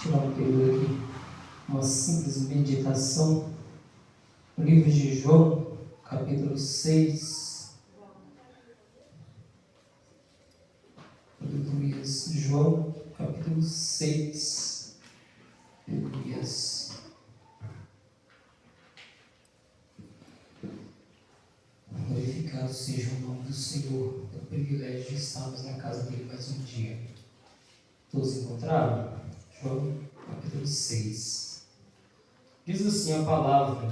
tirar um período aqui, uma simples meditação no livro de João, capítulo 6. Aleluias. João, capítulo 6. Aleluias. Glorificado seja o nome do Senhor, pelo privilégio de estarmos na casa dele mais um dia. Todos encontraram? João, capítulo 6. Diz assim a palavra,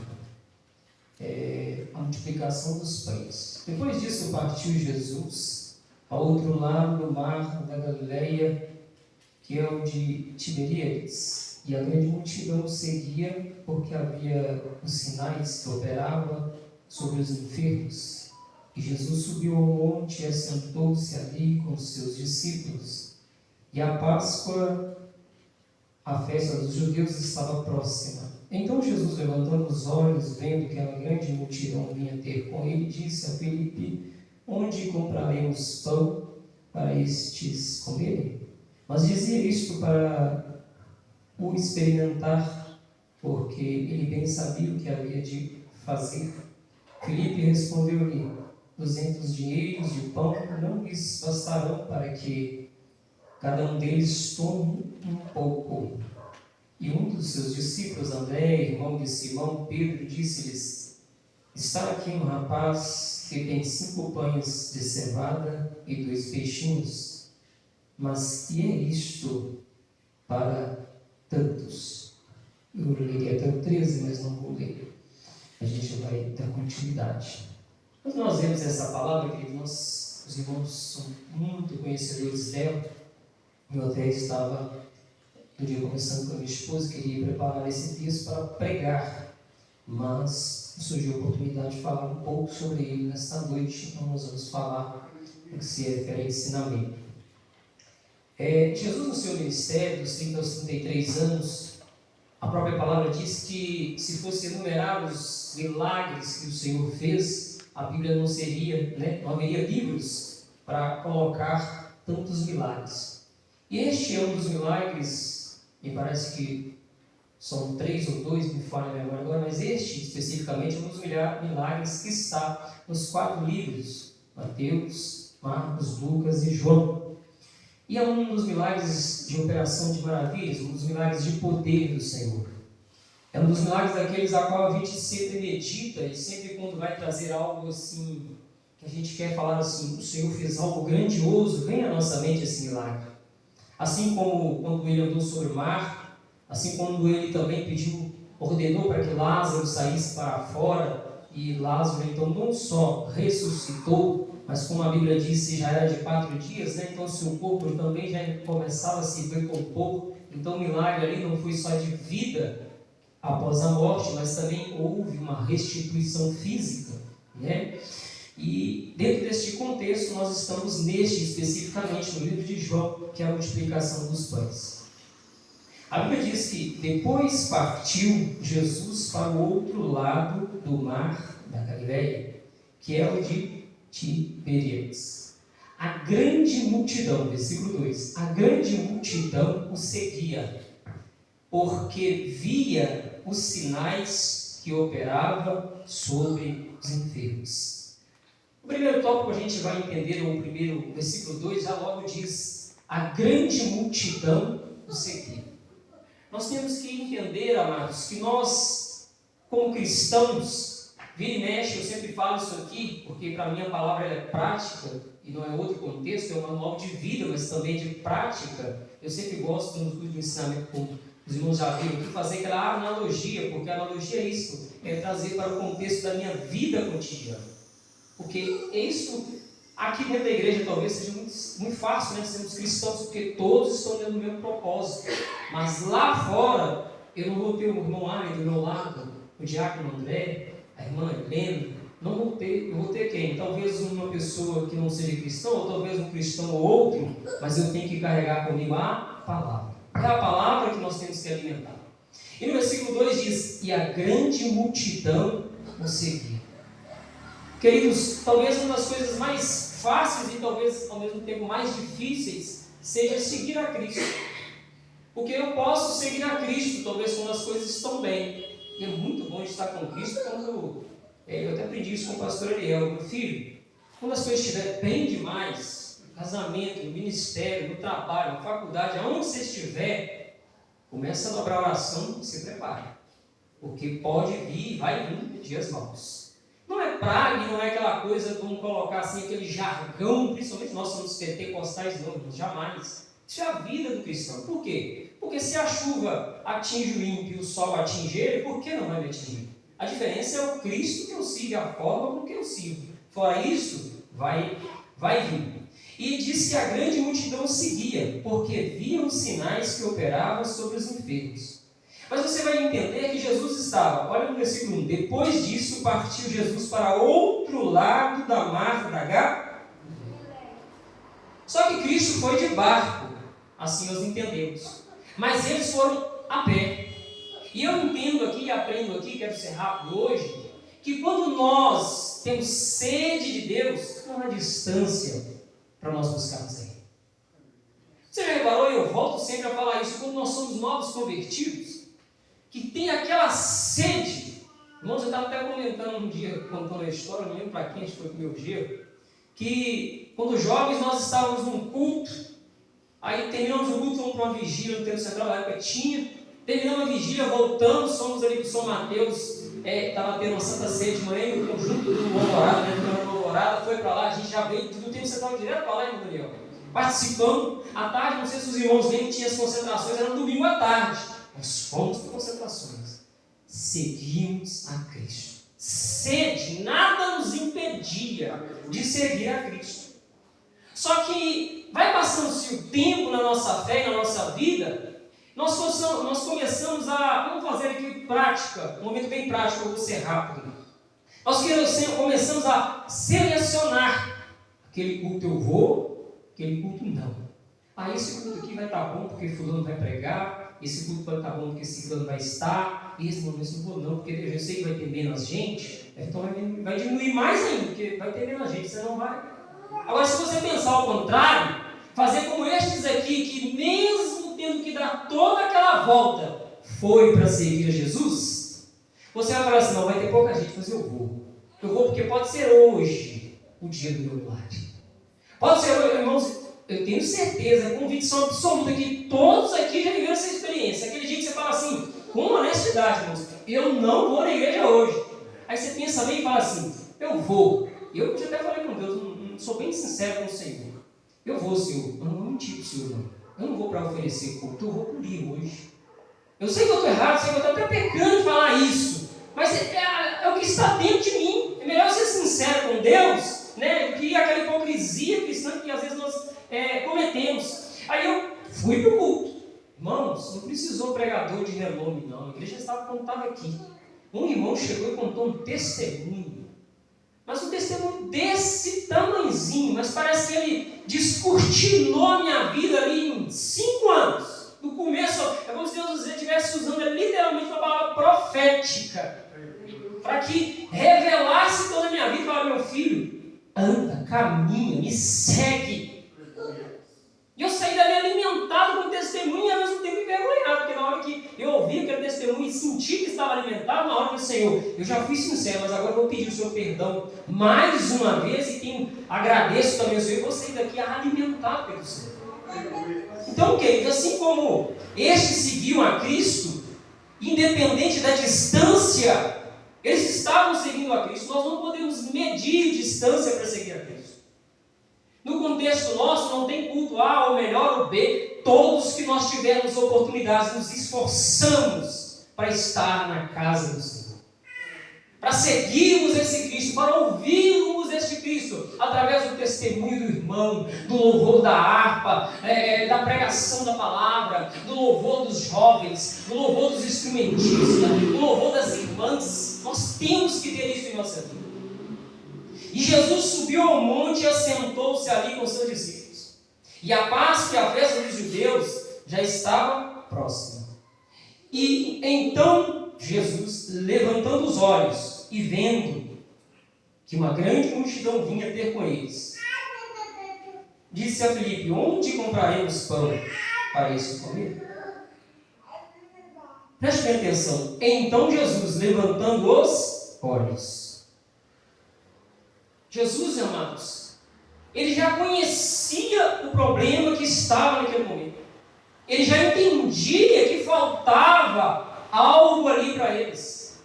a multiplicação dos pães. Depois disso partiu Jesus ao outro lado do mar da Galileia, que é o de Tiberíades, e a grande multidão o seguia, porque havia os sinais que operava sobre os enfermos. E Jesus subiu ao monte e assentou-se ali com os seus discípulos. E a Páscoa, a festa dos judeus, estava próxima. Então Jesus, levantando os olhos, vendo que aquela grande multidão vinha ter com ele, disse a Filipe: onde compraremos pão para estes comerem? Mas dizia isto para o experimentar, porque ele bem sabia o que havia de fazer. Filipe respondeu-lhe: 200 dinheiros de pão não lhes bastarão para que cada um deles tome um pouco. E um dos seus discípulos, André, irmão de Simão, Pedro, disse-lhes: está aqui um rapaz que tem 5 pães de cevada e 2 peixinhos, mas que é isto para tantos? Eu leria até o 13, mas não vou ler. A gente vai dar continuidade. Quando nós vemos essa palavra, queridos, os irmãos são muito conhecedores dela. Eu até estava um dia conversando com a minha esposa, queria preparar esse texto para pregar, mas surgiu a oportunidade de falar um pouco sobre ele nesta noite. Então nós vamos falar o que se refere a ensinamento. Jesus, no seu ministério, dos 30 aos 33 anos, a própria palavra diz que, se fosse enumerar os milagres que o Senhor fez, a Bíblia não seria, não haveria livros para colocar tantos milagres. E este é um dos milagres, me parece que são 3 ou 2, me falha a memória agora, mas este especificamente é um dos milagres que está nos 4 livros: Mateus, Marcos, Lucas e João. E é um dos milagres de operação de maravilhas, um dos milagres de poder do Senhor. É um dos milagres daqueles a qual a gente sempre medita, e sempre quando vai trazer algo assim, que a gente quer falar assim, o Senhor fez algo grandioso, vem à nossa mente esse milagre. Assim como quando ele andou sobre o mar, assim quando ele também ordenou para que Lázaro saísse para fora, e Lázaro então não só ressuscitou, mas como a Bíblia disse, já era de 4 dias, então seu corpo também já começava a se decompor. Então o milagre ali não foi só de vida após a morte, mas também houve uma restituição física, E dentro deste contexto nós estamos neste especificamente no livro de João, que é a multiplicação dos pães. A Bíblia diz que depois partiu Jesus para o outro lado do mar da Galileia, que é o de Tiberíades. A grande multidão, versículo 2, a grande multidão o seguia, porque via os sinais que operava sobre os enfermos. O primeiro tópico a gente vai entender, o primeiro, versículo 2, já logo diz: a grande multidão o seguia. Nós temos que entender, amados, que nós, como cristãos, vira e mexe, eu sempre falo isso aqui, porque para mim a palavra é prática, e não é outro contexto, é um manual de vida, mas também de prática. Eu sempre gosto, no curso de ensinamento, como os irmãos já viram aqui, fazer aquela analogia, porque a analogia é isso, é trazer para o contexto da minha vida cotidiana. Porque isso, aqui dentro da igreja, talvez seja muito fácil, sermos cristãos, porque todos estão dentro do mesmo propósito. Mas lá fora, eu não vou ter o irmão Ari do meu lado, o diácono André, a irmã Helena, não vou ter. Eu vou ter quem? Talvez uma pessoa que não seja cristã, ou talvez um cristão ou outro, mas eu tenho que carregar comigo a palavra. É a palavra que nós temos que alimentar. E no versículo 2 diz: e a grande multidão o seguia. Queridos, talvez uma das coisas mais fáceis e talvez ao mesmo tempo mais difíceis seja seguir a Cristo. Porque eu posso seguir a Cristo, talvez quando as coisas estão bem. E é muito bom estar com Cristo quando... Eu até aprendi isso com o pastor Ariel. Meu filho, quando as coisas estiverem bem demais, no casamento, no ministério, no trabalho, na faculdade, aonde você estiver, começa a dobrar a oração e se prepare. Porque pode vir, vai vir dias maus. Não é praga, não é aquela coisa, vamos colocar assim, aquele jargão, principalmente nós somos pentecostais, não, jamais. Isso é a vida do cristão. Por quê? Porque se a chuva atinge o ímpio e o sol atinge ele, por que não vai me atingir? A diferença é o Cristo que eu sigo, a forma com que eu sigo. Fora isso, vai vir. E diz que a grande multidão seguia, porque viam os sinais que operavam sobre os enfermos. Mas você vai entender que Jesus estava, olha no versículo 1, depois disso partiu Jesus para outro lado da mar da Galileia. Só que Cristo foi de barco, assim nós entendemos. Mas eles foram a pé. E eu entendo aqui, aprendo aqui, quero ser rápido hoje, que quando nós temos sede de Deus, não há distância para nós buscarmos Ele. Você já reparou, e eu volto sempre a falar isso, quando nós somos novos convertidos, que tem aquela sede. Irmãos, eu estava até comentando um dia, contando a história, não lembro para quem, foi com o meu gerro, que quando jovens nós estávamos num culto, aí terminamos o culto, fomos para uma vigília no Templo Central, na época tinha, terminamos a vigília, voltamos, fomos ali para o São Mateus, estava tendo uma Santa Ceia de manhã, o conjunto do Alvorada, né, do Alvorada, foi para lá, a gente já veio do Templo Central direto para lá, irmão Daniel, participando. À tarde, não sei se os irmãos lembram que tinha as concentrações, era no domingo à tarde. Nós fomos para concentrações, seguimos a Cristo. Sede, nada nos impedia de seguir a Cristo. Só que vai passando-se o tempo na nossa fé e na nossa vida, nós começamos a, vamos fazer aqui prática, um momento bem prático, eu vou ser rápido. Nós começamos a selecionar, aquele culto eu vou, aquele culto não. Esse culto aqui vai estar bom porque fulano vai pregar, esse culto vai estar bom porque esse fulano vai estar, e esse momento não vou não, porque eu sei que vai ter menos gente, então vai diminuir mais ainda, porque vai ter menos gente, você não vai. Agora, se você pensar ao contrário, fazer como estes aqui, que mesmo tendo que dar toda aquela volta, foi para seguir a Jesus, você vai falar assim, não, vai ter pouca gente, mas eu vou porque pode ser hoje o dia do meu milagre. Pode ser, irmãos, eu tenho certeza, convicção absoluta que todos aqui já viveram essa experiência. Aquele dia que você fala assim, com honestidade, irmãos, eu não vou na igreja hoje. Aí você pensa bem e fala assim, eu vou. Eu já até falei com Deus, sou bem sincero com o Senhor. Eu vou, Senhor, eu não vou mentir para o Senhor, não. Eu não vou para oferecer culto, eu vou cumprir hoje. Eu sei que eu estou errado, sei que eu estou até pecando de falar isso, mas é o que está dentro de mim. É melhor ser sincero com Deus, né, do que aquela hipocrisia cristã que às vezes nós cometemos. Aí eu fui para o culto. Irmãos, não precisou pregador de renome, não. A igreja estava contava aqui. Um irmão chegou e contou um testemunho. Mas um testemunho desse tamanhozinho, mas parece que ele descortinou a minha vida ali em 5 anos. No começo, é como se Deus estivesse usando literalmente uma palavra profética, para que revelasse toda a minha vida e falasse, meu filho, anda, caminha, me segue. E eu saí dali alimentado com testemunho e ao mesmo tempo envergonhado, porque na hora que eu ouvi aquele testemunho e senti que estava alimentado, na hora que o Senhor, eu já fui sincero, mas agora eu vou pedir o Senhor perdão mais uma vez e agradeço também ao Senhor, eu vou sair daqui alimentado pelo Senhor. Então, queridos, assim como estes seguiam a Cristo, independente da distância, eles estavam seguindo a Cristo, nós não podemos medir distância para seguir a Cristo. No contexto nosso, não tem culto A ou melhor ou B. Todos que nós tivermos oportunidades, nos esforçamos para estar na casa do Senhor. Para seguirmos esse Cristo, para ouvirmos este Cristo, através do testemunho do irmão, do louvor da harpa, da pregação da palavra, do louvor dos jovens, do louvor dos instrumentistas, do louvor das irmãs. Nós temos que ter isso em nossa vida. E Jesus subiu ao monte e assentou-se ali com seus discípulos. E a Páscoa e a festa dos judeus já estava próxima. E então Jesus, levantando os olhos e vendo que uma grande multidão vinha ter com eles, disse a Filipe, onde compraremos pão para isso comer? Preste bem atenção. Então Jesus, levantando os olhos. Jesus, amados, ele já conhecia o problema que estava naquele momento. Ele já entendia que faltava algo ali para eles.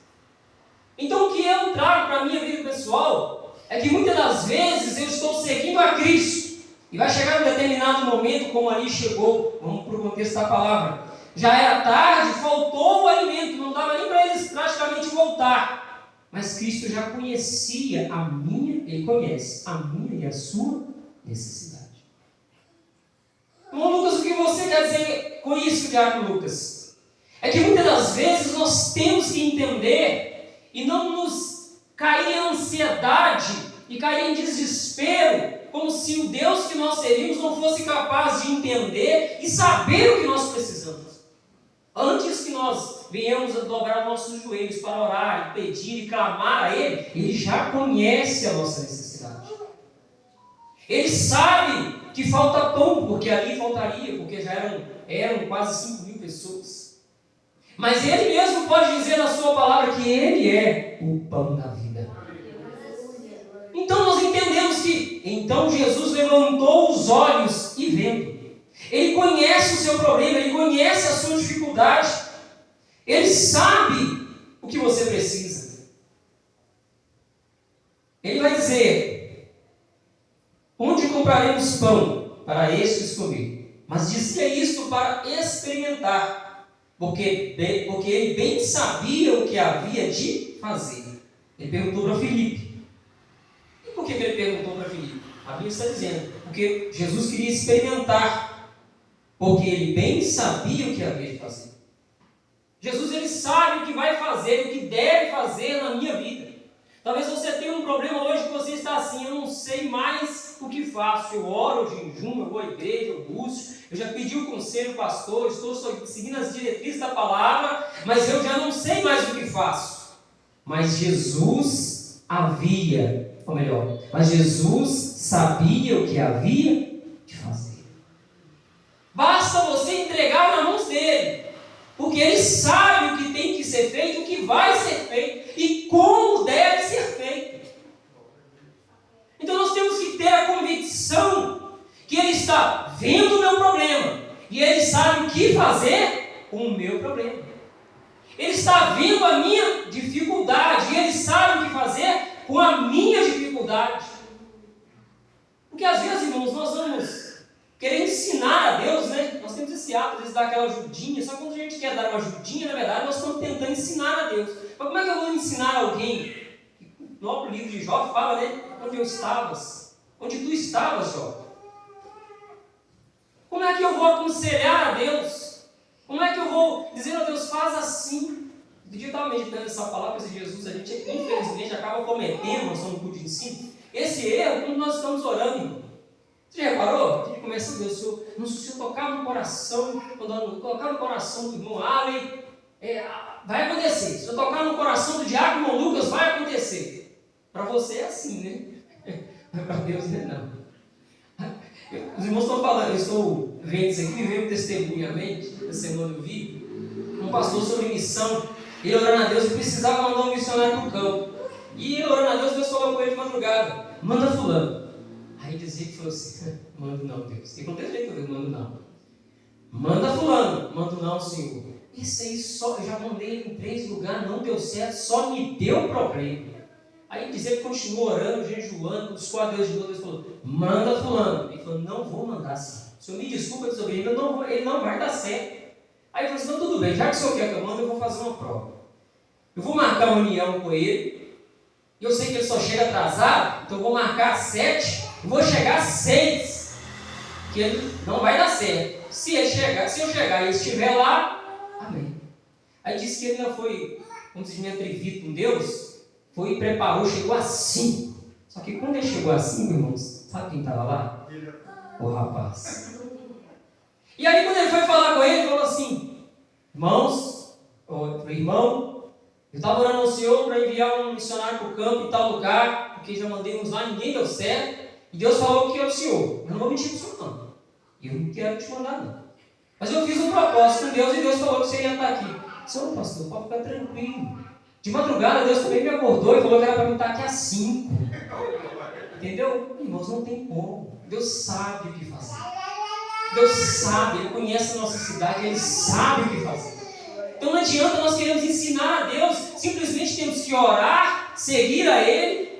Então o que eu trago para a minha vida pessoal é que muitas das vezes eu estou seguindo a Cristo. E vai chegar um determinado momento, como ali chegou, vamos para o contexto da palavra. Já era tarde, faltou o alimento, não dava nem para eles praticamente voltar. Mas Cristo já conhecia a minha, Ele conhece a minha e a sua necessidade. Irmão Lucas, o que você quer dizer com isso, Diácono Lucas? É que muitas das vezes nós temos que entender e não nos cair em ansiedade e cair em desespero, como se o Deus que nós servimos não fosse capaz de entender e saber o que nós precisamos. Antes que nós venhamos a dobrar nossos joelhos para orar, e pedir e clamar a Ele, Ele já conhece a nossa necessidade. Ele sabe que falta pão, porque ali faltaria, porque já eram quase 5.000 pessoas. Mas Ele mesmo pode dizer na sua palavra que Ele é o pão da vida. Então nós entendemos que, então Jesus levantou os olhos e vendo. Ele conhece o seu problema, Ele conhece a sua dificuldade. Ele sabe o que você precisa. Ele vai dizer: onde compraremos pão para estes comer? Mas dizia isto para experimentar, porque ele bem sabia o que havia de fazer. Ele perguntou para Filipe. E por que ele perguntou para Filipe? A Bíblia está dizendo, porque Jesus queria experimentar. Porque ele bem sabia o que havia de fazer. Jesus, ele sabe o que vai fazer, o que deve fazer na minha vida. Talvez você tenha um problema hoje que você está assim: eu não sei mais o que faço. Eu oro, eu jejuo, eu vou à igreja, eu busco, eu já pedi o conselho do pastor, estou seguindo as diretrizes da palavra, mas eu já não sei mais o que faço. Mas Jesus sabia o que havia de fazer. Basta você entregar nas mãos dele, porque ele sabe o que tem que ser feito, o que vai ser feito e como deve ser feito. Então nós temos que ter a convicção que ele está vendo o meu problema e ele sabe o que fazer com o meu problema. Ele está vendo a minha dificuldade e ele sabe o que fazer com a minha dificuldade. Porque às vezes, irmãos, nós vamos querer ensinar a Deus, né? Nós temos esse hábito de dar aquela ajudinha, só que quando a gente quer dar uma ajudinha, na verdade, nós estamos tentando ensinar a Deus. Mas como é que eu vou ensinar alguém? No próprio livro de Jó fala, né? Onde eu estavas? Onde tu estavas, Jó? Como é que eu vou aconselhar a Deus? Como é que eu vou dizer a Deus, faz assim? No dia eu estava meditando essa palavra de Jesus, a gente infelizmente acaba cometendo, nós somos no culto de ensino, esse erro quando nós estamos orando, irmão. Você já reparou? A gente começa a ver, se o Senhor tocar no coração, quando tocar no coração do irmão Ali, vai acontecer. Se eu tocar no coração do diácono Lucas, vai acontecer. Para você é assim, né? Mas para Deus não. Os irmãos estão falando, eu estou vendo isso aqui, veio um testemunho à mente, essa semana eu vi, um pastor sobre missão, ele orando a Deus e precisava mandar um missionário para o campo. E ele orando a Deus, Deus falou com ele de madrugada: manda fulano. Aí dizia que falou assim: mando não, Deus. E acontece jeito, Deus, mando não. Manda fulano, mando não, Senhor. Esse aí só, eu já mandei em 3 lugares, não deu certo, só me deu problema. Aí dizia que continuou orando, jejuando, buscou a Deus de novo. Deus falou: manda fulano. Ele falou: não vou mandar assim. O Senhor me desculpa, desobediente, ele não vai dar certo. Aí ele falou assim: não, tudo bem, já que o Senhor quer que eu mando, eu vou fazer uma prova. Eu vou marcar uma união com ele. E eu sei que ele só chega atrasado, então eu vou marcar 7 e vou chegar 6. Que ele não vai dar certo. Se eu chegar e ele estiver lá, amém. Aí disse que ele não foi, como se diz, atrevido com Deus, foi e preparou, chegou assim. Só que quando ele chegou assim, irmãos, sabe quem estava lá? O rapaz. E aí quando ele foi falar com ele, ele falou assim: irmão, eu estava orando ao Senhor para enviar um missionário para o campo em tal lugar, porque já mandei uns lá, ninguém deu certo, e Deus falou que é o Senhor. Eu não vou mentir para o Senhor, não. Eu não quero te mandar, não. Mas eu fiz um propósito com Deus e Deus falou que você ia estar aqui. Senhor, pastor, pode ficar tranquilo. De madrugada, Deus também me acordou e falou que era para mim estar aqui às 5. Entendeu? Irmãos, não tem como. Deus sabe o que fazer. Deus sabe, Ele conhece a nossa cidade, Ele sabe o que fazer. Então não adianta nós queremos ensinar a Deus, simplesmente temos que orar, seguir a Ele,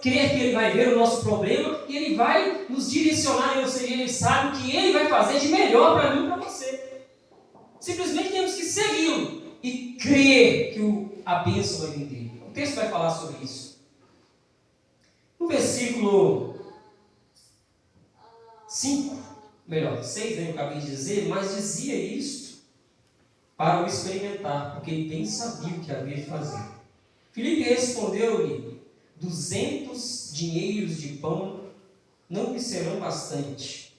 crer que Ele vai ver o nosso problema e Ele vai nos direcionar, ou seja, Ele sabe o que Ele vai fazer de melhor para mim e para você. Simplesmente temos que segui-lo e crer que a bênção vai vir dele. O texto vai falar sobre isso. No versículo 6, eu acabei de dizer, mas dizia isto para o experimentar, porque ele bem sabia o que havia de fazer. Filipe respondeu-lhe: 200 dinheiros de pão não lhe serão bastante,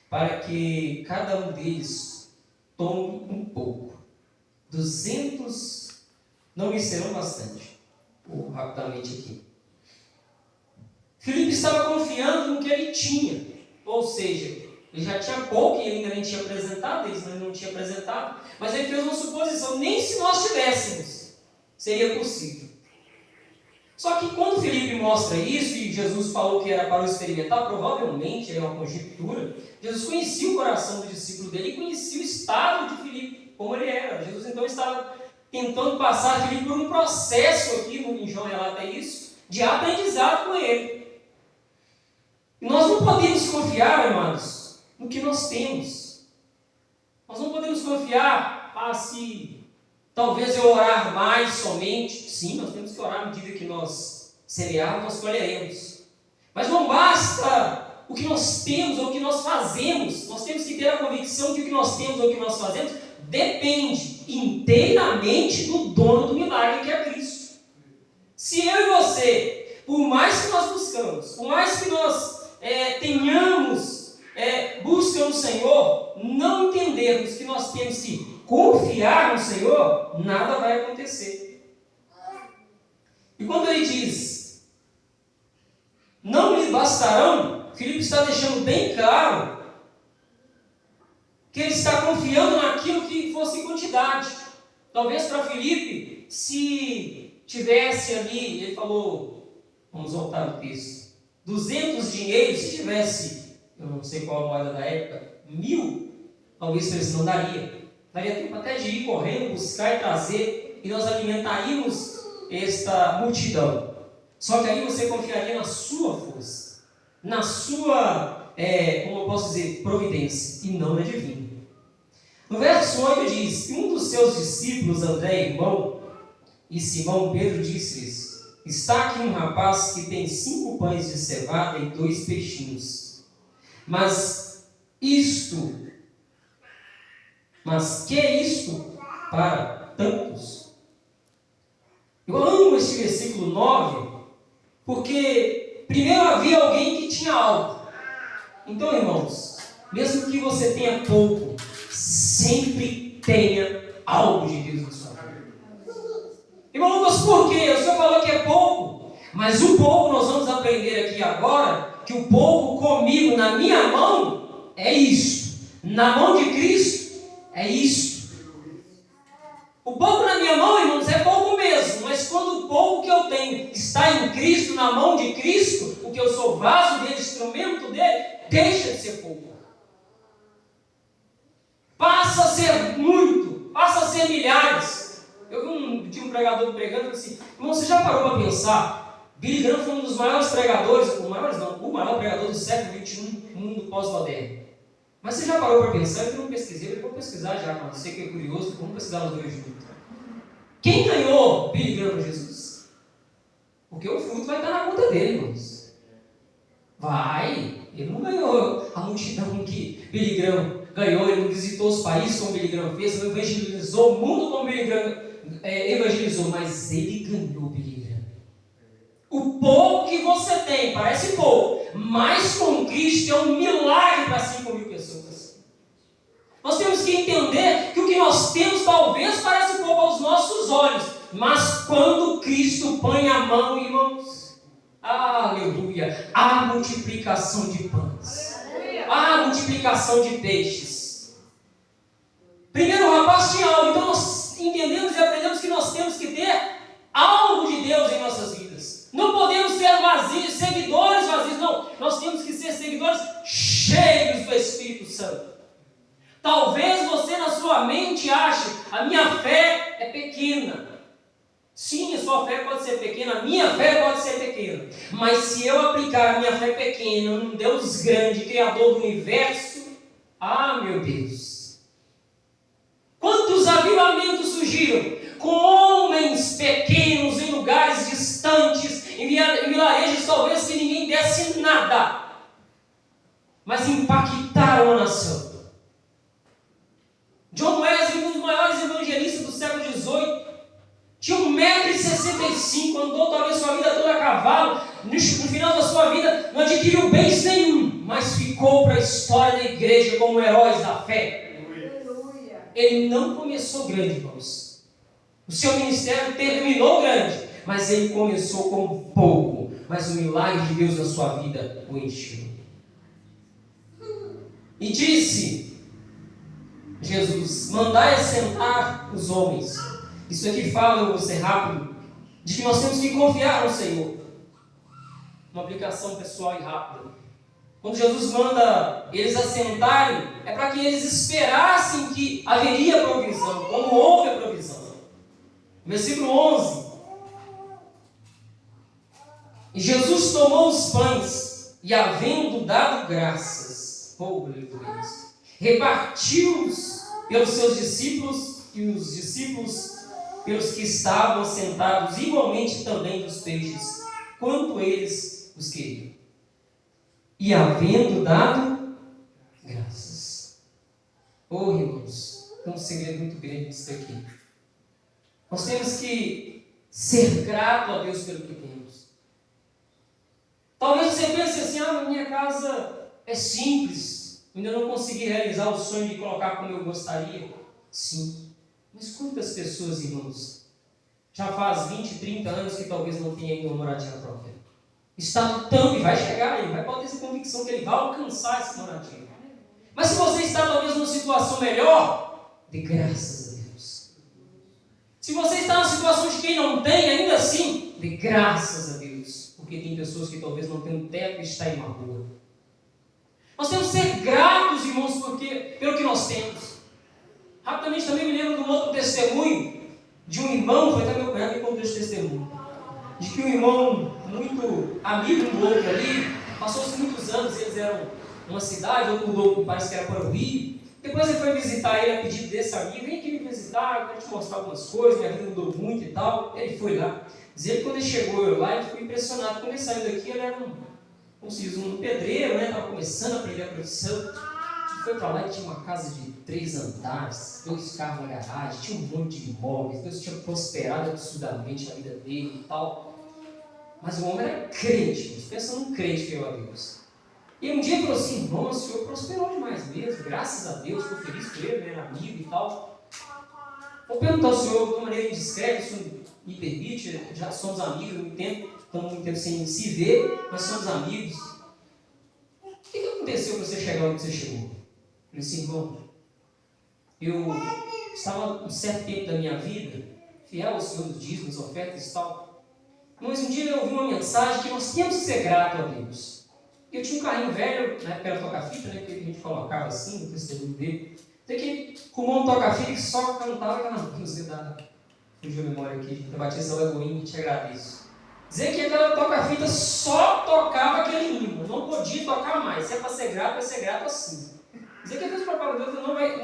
para que cada um deles tome um pouco. 200 não lhe serão bastante. Vou rapidamente aqui. Filipe estava confiando no que ele tinha, ou seja, ele já tinha pouco e ele ainda nem tinha apresentado, eles ainda não tinham apresentado, mas ele fez uma suposição: nem se nós tivéssemos, seria possível. Só que quando Filipe mostra isso, e Jesus falou que era para o experimentar, provavelmente, é uma conjectura, Jesus conhecia o coração do discípulo dele e conhecia o estado de Filipe, como ele era. Jesus então estava tentando passar Filipe por um processo aqui, em João relata isso, de aprendizado com ele. E nós não podemos confiar, amados, no que nós temos. Nós não podemos confiar, se talvez eu orar mais somente. Sim, nós temos que orar à medida que nós semearmos, nós colheremos. Mas não basta o que nós temos ou o que nós fazemos. Nós temos que ter a convicção de que o que nós temos ou o que nós fazemos depende inteiramente do dono do milagre, que é Cristo. Se eu e você, por mais que nós buscamos, por mais que nós tenhamos busca no Senhor, não entendermos que nós temos que confiar no Senhor, nada vai acontecer. E quando ele diz, não lhe bastarão, Filipe está deixando bem claro que ele está confiando naquilo que fosse quantidade. Talvez para Filipe, se tivesse ali, ele falou, vamos voltar ao texto, 200 dinheiros, se tivesse, eu não sei qual a moeda da época, 1000, talvez para eles não daria. Daria tempo até de ir correndo, buscar e trazer, e nós alimentaríamos esta multidão. Só que aí você confiaria na sua força, na sua, como eu posso dizer, providência, e não na divina. No verso 8 diz: um dos seus discípulos, André, irmão, e Simão Pedro, disse-lhes: está aqui um rapaz que tem 5 pães de cevada e 2 peixinhos. Mas que é isto para tantos? Eu amo este versículo 9, porque primeiro havia alguém que tinha algo. Então, irmãos, mesmo que você tenha pouco, sempre tenha algo de Deus na sua vida. Irmão Lucas, por quê? O Senhor falou que é pouco, mas o pouco nós vamos aprender aqui agora, que o pouco comigo, na minha mão, é isto. Na mão de Cristo, é isto. O pouco na minha mão, irmãos, é pouco mesmo, mas quando o pouco que eu tenho está em Cristo, na mão de Cristo, o que eu sou vaso dele, instrumento dele, deixa de ser pouco. Passa a ser muito, passa a ser milhares. Eu vi um pregador pregando e falei assim: irmão, você já parou para pensar? Billy Graham foi um dos maiores pregadores, o maior pregador do século XXI, no mundo pós-moderno. Mas você já parou para pensar? Eu não pesquisei, eu vou pesquisar já, para você que é curioso, vamos pesquisar os dois juntos. Quem ganhou Billy Graham para Jesus? Porque o fruto vai estar na conta dele, irmãos. Vai, ele não ganhou a multidão que Billy Graham ganhou, ele não visitou os países como Billy Graham fez, não evangelizou o mundo como Billy Graham evangelizou, mas ele ganhou Billy Graham. O pouco que você tem, parece pouco, mas com Cristo é um milagre para 5.000 pessoas. Nós temos que entender que o que nós temos talvez parece pouco aos nossos olhos, mas quando Cristo põe a mão, irmãos, aleluia, há multiplicação de pães, há multiplicação de peixes. o rapaz tinha algo. Então nós entendemos e aprendemos que nós temos que ter algo de Deus em nossas vidas. Não podemos ser vazios, seguidores vazios, não. Nós temos que ser seguidores cheios do Espírito Santo. Talvez você na sua mente ache, a minha fé é pequena. Sim, a sua fé pode ser pequena, a minha fé pode ser pequena. Mas se eu aplicar a minha fé pequena num Deus grande, Criador do universo, meu Deus! Quantos avivamentos surgiram com homens pequenos em lugares distantes, em vilarejos talvez que ninguém desse nada, mas impactaram a nação. John Wesley, um dos maiores evangelistas do século XVIII, tinha 1,65 m, andou talvez sua vida toda a cavalo, no final da sua vida não adquiriu bens nenhum, mas ficou para a história da igreja como heróis da fé. Ele não começou grande, irmãos. O seu ministério terminou grande, mas ele começou com pouco, mas o milagre de Deus na sua vida o encheu. E disse Jesus: mandai assentar os homens. Isso aqui fala, eu vou ser rápido, de que nós temos que confiar no Senhor. Uma aplicação pessoal e rápida. Quando Jesus manda eles assentarem, é para que eles esperassem que haveria provisão, como houve a provisão. Versículo 11. E Jesus tomou os pães, e havendo dado graças, repartiu-os pelos seus discípulos, e os discípulos pelos que estavam sentados, igualmente também dos peixes, quanto eles os queriam. E havendo dado graças. Irmãos, tem um segredo muito grande nisso aqui. Nós temos que ser grato a Deus pelo que temos. Talvez você pense assim: minha casa é simples, ainda não consegui realizar o sonho de colocar como eu gostaria. Sim. Mas quantas pessoas, irmãos, já faz 20, 30 anos que talvez não tenha ainda uma moradia própria? Está lutando e vai chegar, ele vai ter essa convicção que ele vai alcançar essa moradia. Mas se você está talvez numa situação melhor, dê graças a Deus. Se você está numa situação de quem não tem, ainda assim, dê graças a Deus. Porque tem pessoas que talvez não tenham teto e está em uma rua. Nós temos que ser gratos, irmãos, pelo que nós temos. Rapidamente também me lembro de um outro testemunho de um irmão, foi até meu cunhado que contou esse testemunho, de que um irmão muito amigo do outro ali, passou-se muitos anos, eles eram numa cidade, outro mudou, parece que era para o Rio. Depois ele foi visitar ele a pedido desse amigo: vem aqui me visitar, eu quero te mostrar algumas coisas, minha vida mudou muito e tal. Ele foi lá. Diz ele que quando ele chegou lá, ele ficou impressionado. Quando ele saiu daqui, ele era um pedreiro, né? Estava começando a aprender a profissão. Ele foi para lá e tinha uma casa de 3 andares, 2 carros na garagem, tinha um monte de imóveis. Deus tinha prosperado absurdamente a vida dele e tal. Mas o homem era crente, pensa num crente fiel a Deus. E um dia ele falou assim: irmão, o senhor prosperou demais mesmo, graças a Deus, estou feliz por ele, né, era amigo e tal. Vou perguntar ao senhor de uma maneira indiscreta, o senhor me permite, já somos amigos há muito tempo, estamos muito tempo sem se ver, mas somos amigos. O que aconteceu para você chegar onde você chegou? Eu falei assim: irmão, eu estava um certo tempo da minha vida fiel ao Senhor dos dízimos, ofertas e tal. Mas um dia eu ouvi uma mensagem que nós temos que ser gratos a Deus. Eu tinha um carrinho velho, na época era toca-fita, né, que a gente colocava assim, no testemunho dele. Até que arrumou um toca-fita que só cantava aquela música fugiu a memória aqui, da Batista Lagoinha, te agradeço. Dizer que aquela toca-fita só tocava aquele hino, não podia tocar mais. Se é para ser grato, vai ser grato assim. Dizer que Deus preparou,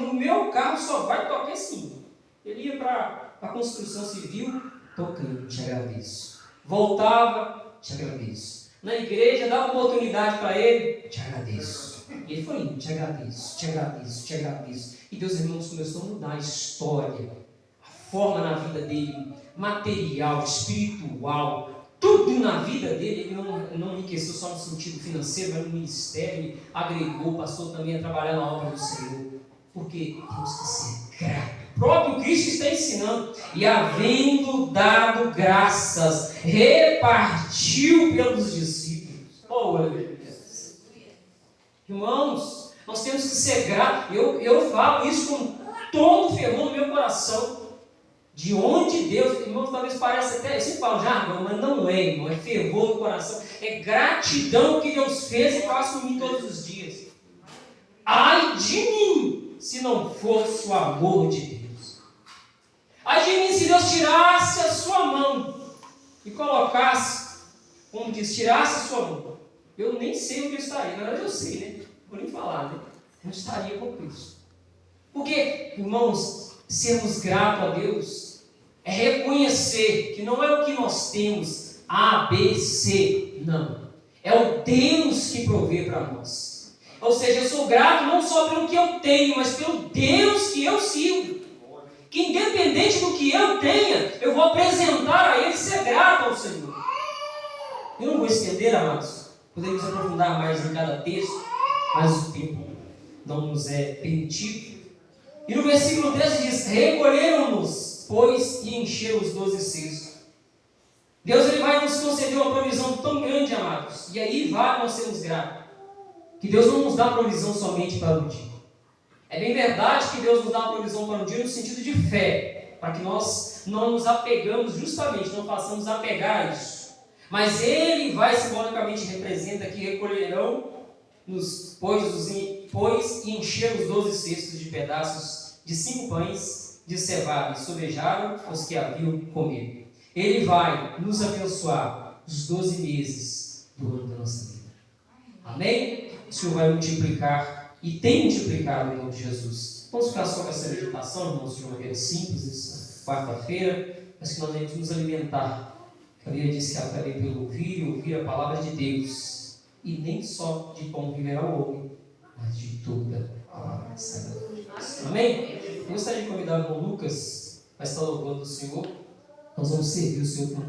no meu carro só vai tocar esse hino. Ele ia para a construção civil, tocando, te agradeço. Voltava, te agradeço. Na igreja, dava oportunidade para ele, te agradeço. E ele foi indo, te agradeço, te agradeço, te agradeço. E Deus, irmãos, começou a mudar a história, a forma na vida dele, material, espiritual, tudo na vida dele. Ele não enriqueceu só no sentido financeiro, mas no ministério, ele agregou, passou também a trabalhar na obra do Senhor. Porque temos que ser gratos. O próprio Cristo está ensinando. E havendo dado graças, repartiu pelos discípulos. Aleluia. Irmãos, nós temos que ser gratos. Eu falo isso com todo o fervor no meu coração. De onde Deus, irmãos, talvez pareça até, eu sempre falo jargão, mas não é, irmão, é fervor no coração, é gratidão que Deus fez e faz por mim todos os dias. Ai de mim, se não fosse o amor de Deus. Ai de mim, se Deus tirasse a sua mão e colocasse, como diz, tirasse a sua mão. Eu nem sei onde eu estaria, na verdade eu sei, né? Vou nem falar, né? Eu estaria com Cristo. Porque, irmãos, sermos gratos a Deus é reconhecer que não é o que nós temos, A, B, C, não. É o Deus que provê para nós. Ou seja, eu sou grato não só pelo que eu tenho, mas pelo Deus que eu sirvo. Que independente do que eu tenha, eu vou apresentar a Ele e ser grato ao Senhor. Eu não vou estender, amados. Podemos aprofundar mais em cada texto, mas o tempo não nos é permitido. E no versículo 13 diz: recolheram-nos, pois, e encheram os 12 cestos. Deus ele vai nos conceder uma provisão tão grande, amados. E aí vai nós sermos gratos. Que Deus não nos dá provisão somente para um dia. É bem verdade que Deus nos dá uma provisão para um dia no sentido de fé. Para que nós não nos apegamos, justamente, não façamos apegar a isso. Mas Ele vai, simbolicamente, representa que recolherão pois e encheram os 12 cestos de pedaços de 5 pães de cevada e sobejaram os que haviam comido. Ele vai nos abençoar os 12 meses do ano da nossa vida. Amém? O Senhor vai multiplicar e tem multiplicado em nome de Jesus. Vamos ficar só com essa meditação, irmãos, de uma maneira simples, essa quarta-feira, mas que nós devemos nos alimentar. A Bíblia diz que a fé vem pelo ouvir e ouvir a palavra de Deus. E nem só de pão viverá o homem, mas de toda a palavra que sai da boca de Deus. Amém? Eu gostaria de convidar o irmão Lucas para estar louvando o Senhor. Nós vamos servir o Senhor com